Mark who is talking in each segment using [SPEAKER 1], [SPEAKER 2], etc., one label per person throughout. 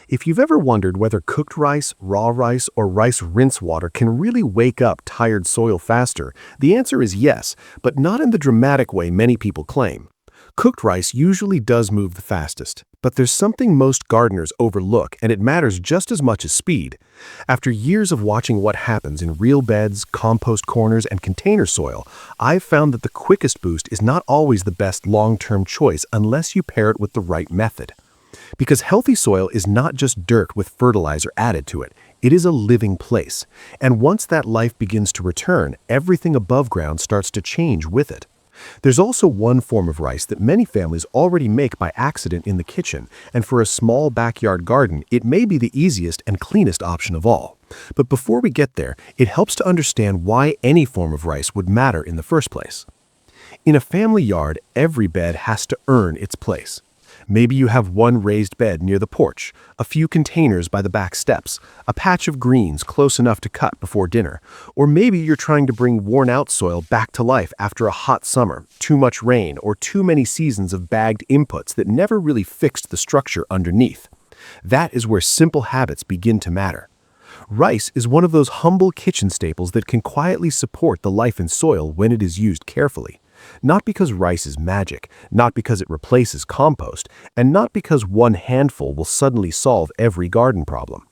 [SPEAKER 1] If you've ever wondered whether cooked rice, raw rice, or rice rinse water can really wake up tired soil faster, the answer is yes, but not in the dramatic way many people claim. Cooked rice usually does move the fastest, but there's something most gardeners overlook, and it matters just as much as speed. After years of watching what happens in real beds, compost corners, and container soil, I've found that the quickest boost is not always the best long-term choice unless you pair it with the right method. Because healthy soil is not just dirt with fertilizer added to it, it is a living place. And once that life begins to return, everything above ground starts to change with it. There's also one form of rice that many families already make by accident in the kitchen, and for a small backyard garden, it may be the easiest and cleanest option of all. But before we get there, it helps to understand why any form of rice would matter in the first place. In a family yard, every bed has to earn its place. Maybe you have one raised bed near the porch, a few containers by the back steps, a patch of greens close enough to cut before dinner, or maybe you're trying to bring worn-out soil back to life after a hot summer, too much rain, or too many seasons of bagged inputs that never really fixed the structure underneath. That is where simple habits begin to matter. Rice is one of those humble kitchen staples that can quietly support the life in soil when it is used carefully. Not because rice is magic, not because it replaces compost, and not because one handful will suddenly solve every garden problem.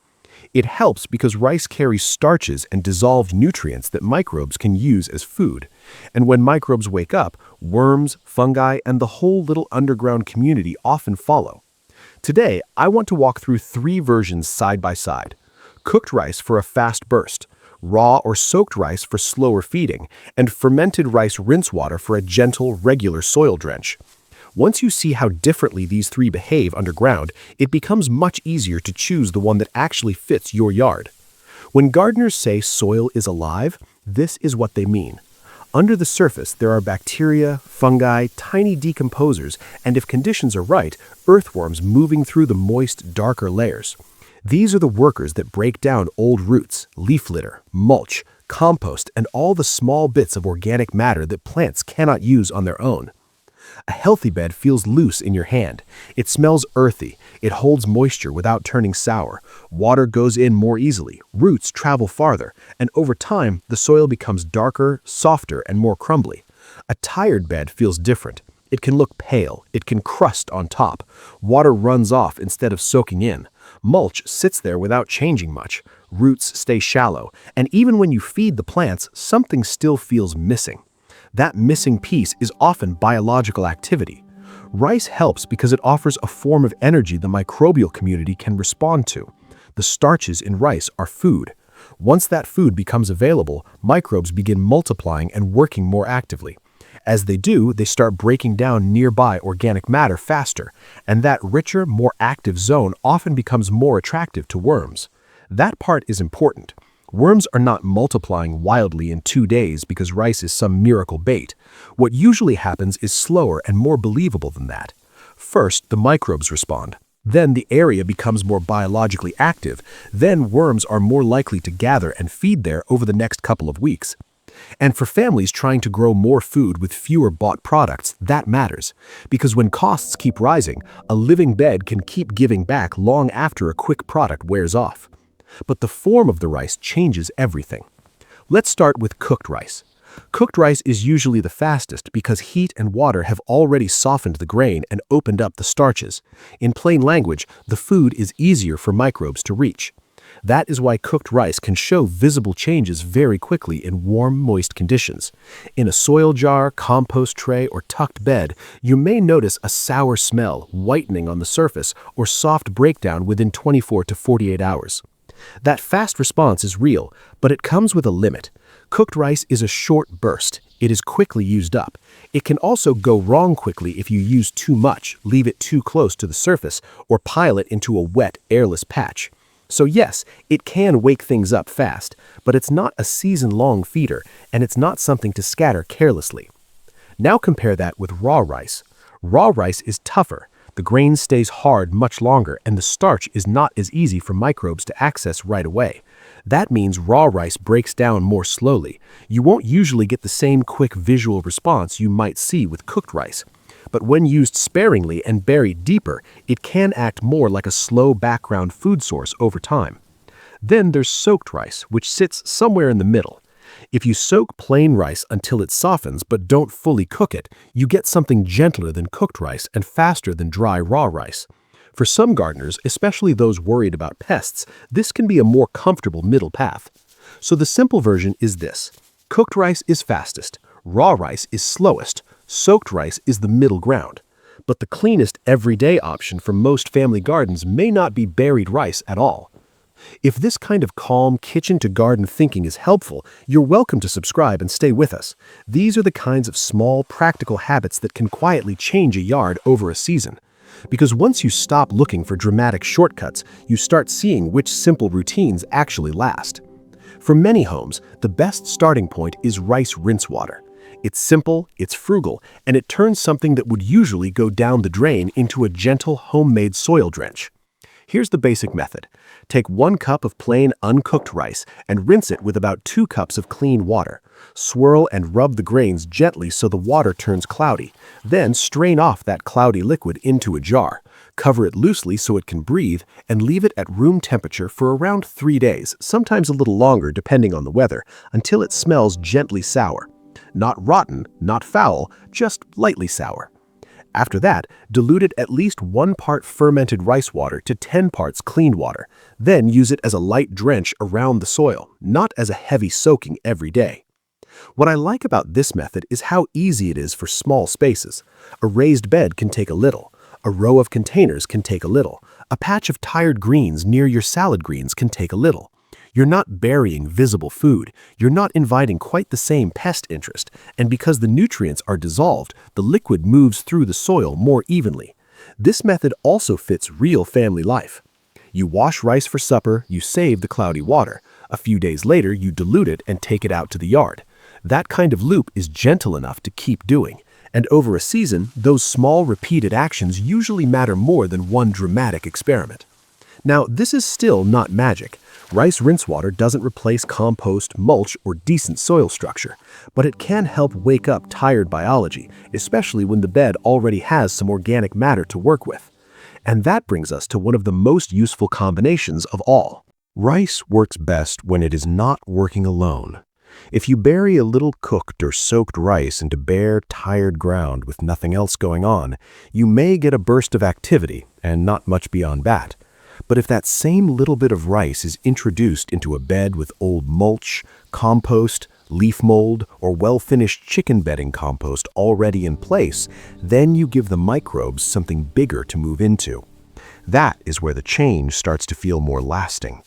[SPEAKER 1] It helps because rice carries starches and dissolved nutrients that microbes can use as food. And when microbes wake up, worms, fungi, and the whole little underground community often follow. Today, I want to walk through 3 versions side by side. Cooked rice for a fast burst, raw or soaked rice for slower feeding, and fermented rice rinse water for a gentle, regular soil drench. Once you see how differently these 3 behave underground, it becomes much easier to choose the one that actually fits your yard. When gardeners say soil is alive, this is what they mean. Under the surface, there are bacteria, fungi, tiny decomposers, and if conditions are right, earthworms moving through the moist, darker layers. These are the workers that break down old roots, leaf litter, mulch, compost, and all the small bits of organic matter that plants cannot use on their own. A healthy bed feels loose in your hand. It smells earthy. It holds moisture without turning sour. Water goes in more easily. Roots travel farther. And over time, the soil becomes darker, softer, and more crumbly. A tired bed feels different. It can look pale. It can crust on top. Water runs off instead of soaking in. Mulch sits there without changing much. Roots stay shallow. And even when you feed the plants, something still feels missing. That missing piece is often biological activity. Rice helps because it offers a form of energy the microbial community can respond to. The starches in rice are food. Once that food becomes available, microbes begin multiplying and working more actively. As they do, they start breaking down nearby organic matter faster, and that richer, more active zone often becomes more attractive to worms. That part is important. Worms are not multiplying wildly in 2 days because rice is some miracle bait. What usually happens is slower and more believable than that. First, the microbes respond. Then the area becomes more biologically active. Then worms are more likely to gather and feed there over the next couple of weeks. And for families trying to grow more food with fewer bought products, that matters. Because when costs keep rising, a living bed can keep giving back long after a quick product wears off. But the form of the rice changes everything. Let's start with cooked rice. Cooked rice is usually the fastest because heat and water have already softened the grain and opened up the starches. In plain language, the food is easier for microbes to reach. That is why cooked rice can show visible changes very quickly in warm, moist conditions. In a soil jar, compost tray, or tucked bed, you may notice a sour smell, whitening on the surface, or soft breakdown within 24 to 48 hours. That fast response is real, but it comes with a limit. Cooked rice is a short burst. It is quickly used up. It can also go wrong quickly if you use too much, leave it too close to the surface, or pile it into a wet, airless patch. So yes, it can wake things up fast, but it's not a season-long feeder, and it's not something to scatter carelessly. Now compare that with raw rice. Raw rice is tougher. The grain stays hard much longer, and the starch is not as easy for microbes to access right away. That means raw rice breaks down more slowly. You won't usually get the same quick visual response you might see with cooked rice. but when used sparingly and buried deeper, it can act more like a slow background food source over time. Then there's soaked rice, which sits somewhere in the middle. If you soak plain rice until it softens but don't fully cook it, you get something gentler than cooked rice and faster than dry raw rice. For some gardeners, especially those worried about pests, this can be a more comfortable middle path. So the simple version is this. Cooked rice is fastest, raw rice is slowest, soaked rice is the middle ground. But the cleanest everyday option for most family gardens may not be buried rice at all. If this kind of calm kitchen-to-garden thinking is helpful, you're welcome to subscribe and stay with us. These are the kinds of small, practical habits that can quietly change a yard over a season. Because once you stop looking for dramatic shortcuts, you start seeing which simple routines actually last. For many homes, the best starting point is rice rinse water. It's simple, it's frugal, and it turns something that would usually go down the drain into a gentle homemade soil drench. Here's the basic method. Take 1 cup of plain uncooked rice and rinse it with about 2 cups of clean water. Swirl and rub the grains gently so the water turns cloudy. Then strain off that cloudy liquid into a jar. Cover it loosely so it can breathe and leave it at room temperature for around 3 days, sometimes a little longer depending on the weather, until it smells gently sour. Not rotten, not foul, just lightly sour. After that, dilute it at least 1 part fermented rice water to 10 parts clean water. Then use it as a light drench around the soil, not as a heavy soaking every day. What I like about this method is how easy it is for small spaces. A raised bed can take a little. A row of containers can take a little. A patch of tired greens near your salad greens can take a little. You're not burying visible food. You're not inviting quite the same pest interest. And because the nutrients are dissolved, the liquid moves through the soil more evenly. This method also fits real family life. You wash rice for supper, you save the cloudy water. A few days later, you dilute it and take it out to the yard. That kind of loop is gentle enough to keep doing. And over a season, those small repeated actions usually matter more than one dramatic experiment. Now, this is still not magic. Rice rinse water doesn't replace compost, mulch, or decent soil structure, but it can help wake up tired biology, especially when the bed already has some organic matter to work with. And that brings us to one of the most useful combinations of all. Rice works best when it is not working alone. If you bury a little cooked or soaked rice into bare, tired ground with nothing else going on, you may get a burst of activity and not much beyond that. But if that same little bit of rice is introduced into a bed with old mulch, compost, leaf mold, or well-finished chicken bedding compost already in place, then you give the microbes something bigger to move into. That is where the change starts to feel more lasting.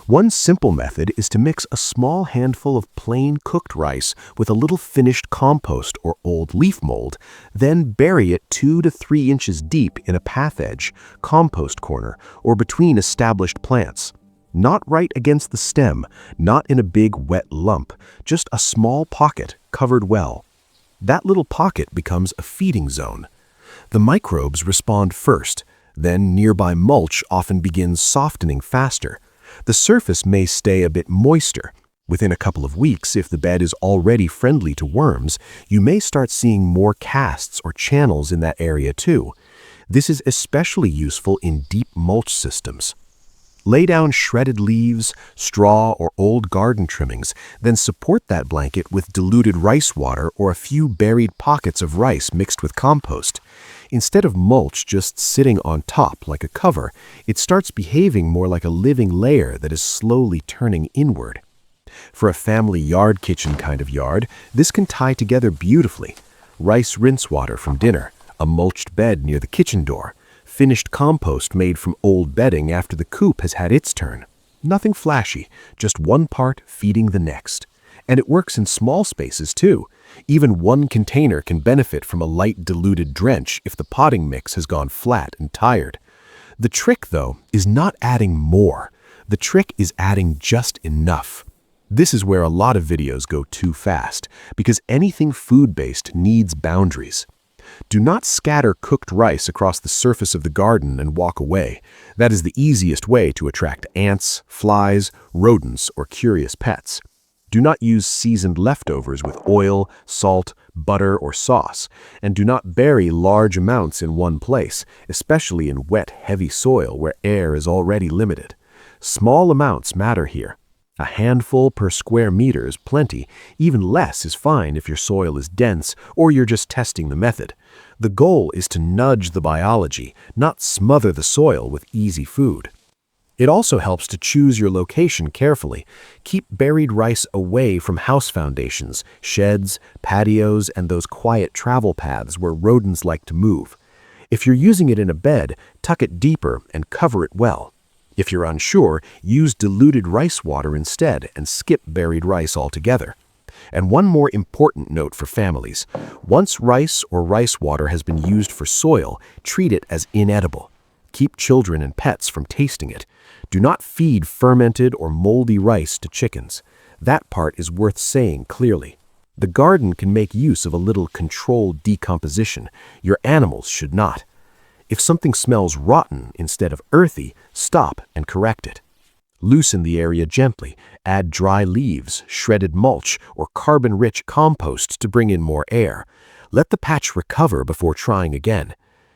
[SPEAKER 1] One simple method is to mix a small handful of plain cooked rice with a little finished compost or old leaf mold, then bury it 2 to 3 inches deep in a path edge, compost corner, or between established plants. Not right against the stem, not in a big wet lump, just a small pocket covered well. That little pocket becomes a feeding zone. The microbes respond first, then nearby mulch often begins softening faster. The surface may stay a bit moister. Within a couple of weeks, if the bed is already friendly to worms, you may start seeing more casts or channels in that area too. This is especially useful in deep mulch systems. Lay down shredded leaves, straw, or old garden trimmings, then support that blanket with diluted rice water or a few buried pockets of rice mixed with compost. Instead of mulch just sitting on top like a cover, it starts behaving more like a living layer that is slowly turning inward. For a family yard kitchen kind of yard, this can tie together beautifully. Rice rinse water from dinner, a mulched bed near the kitchen door, finished compost made from old bedding after the coop has had its turn. Nothing flashy, just one part feeding the next. And it works in small spaces too. Even one container can benefit from a light diluted drench if the potting mix has gone flat and tired. The trick, though, is not adding more. The trick is adding just enough. This is where a lot of videos go too fast, because anything food-based needs boundaries. Do not scatter cooked rice across the surface of the garden and walk away. That is the easiest way to attract ants, flies, rodents, or curious pets. Do not use seasoned leftovers with oil, salt, butter, or sauce, and do not bury large amounts in one place, especially in wet, heavy soil where air is already limited. Small amounts matter here. A handful per square meter is plenty. Even less is fine if your soil is dense or you're just testing the method. The goal is to nudge the biology, not smother the soil with easy food. It also helps to choose your location carefully. Keep buried rice away from house foundations, sheds, patios, and those quiet travel paths where rodents like to move. If you're using it in a bed, tuck it deeper and cover it well. If you're unsure, use diluted rice water instead and skip buried rice altogether. And one more important note for families. Once rice or rice water has been used for soil, treat it as inedible. Keep children and pets from tasting it. Do not feed fermented or moldy rice to chickens. That part is worth saying clearly. The garden can make use of a little controlled decomposition. Your animals should not. If something smells rotten instead of earthy, stop and correct it. Loosen the area gently. Add dry leaves, shredded mulch, or carbon-rich compost to bring in more air. Let the patch recover before trying again.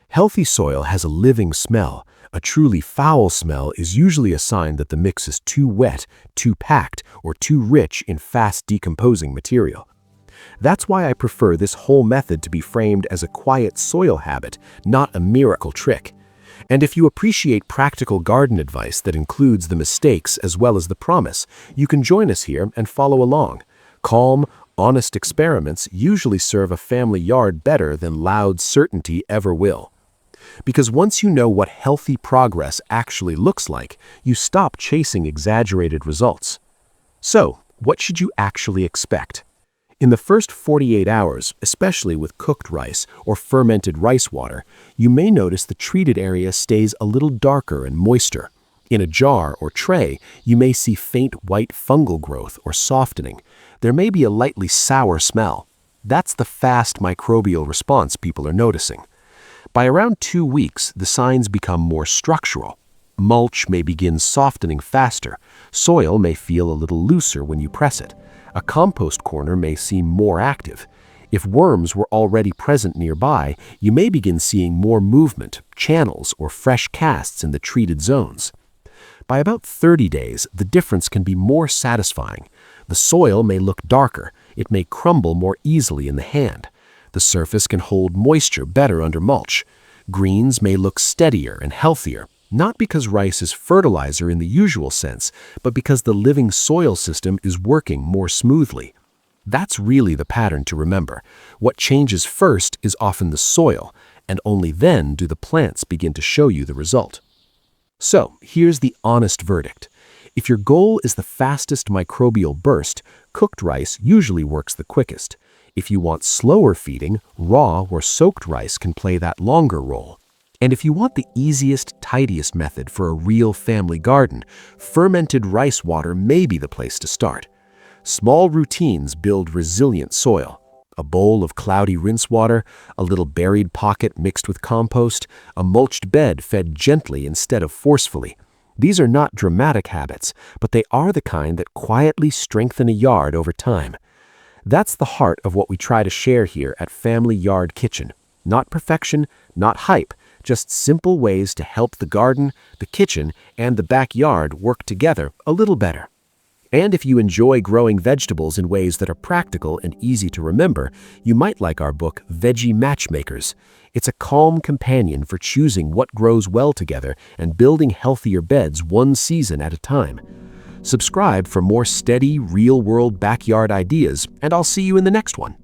[SPEAKER 1] Healthy soil has a living smell. A truly foul smell is usually a sign that the mix is too wet, too packed, or too rich in fast-decomposing material. That's why I prefer this whole method to be framed as a quiet soil habit, not a miracle trick. And if you appreciate practical garden advice that includes the mistakes as well as the promise, you can join us here and follow along. Calm, honest experiments usually serve a family yard better than loud certainty ever will. Because once you know what healthy progress actually looks like, you stop chasing exaggerated results. So, what should you actually expect? In the first 48 hours, especially with cooked rice or fermented rice water, you may notice the treated area stays a little darker and moister. In a jar or tray, you may see faint white fungal growth or softening. There may be a lightly sour smell. That's the fast microbial response people are noticing. By around 2 weeks, the signs become more structural. Mulch may begin softening faster. Soil may feel a little looser when you press it. A compost corner may seem more active. If worms were already present nearby, you may begin seeing more movement, channels, or fresh casts in the treated zones. By about 30 days, the difference can be more satisfying. The soil may look darker. It may crumble more easily in the hand. The surface can hold moisture better under mulch. Greens may look steadier and healthier, not because rice is fertilizer in the usual sense, but because the living soil system is working more smoothly. That's really the pattern to remember. What changes first is often the soil, and only then do the plants begin to show you the result. So, here's the honest verdict. If your goal is the fastest microbial burst, cooked rice usually works the quickest. If you want slower feeding, raw or soaked rice can play that longer role. And if you want the easiest, tidiest method for a real family garden, fermented rice water may be the place to start. Small routines build resilient soil. A bowl of cloudy rinse water, a little buried pocket mixed with compost, a mulched bed fed gently instead of forcefully. These are not dramatic habits, but they are the kind that quietly strengthen a yard over time. That's the heart of what we try to share here at Family Yard Kitchen. Not perfection, not hype, just simple ways to help the garden, the kitchen, and the backyard work together a little better. And if you enjoy growing vegetables in ways that are practical and easy to remember, you might like our book, Veggie Matchmakers. It's a calm companion for choosing what grows well together and building healthier beds one season at a time. Subscribe for more steady, real-world backyard ideas, and I'll see you in the next one.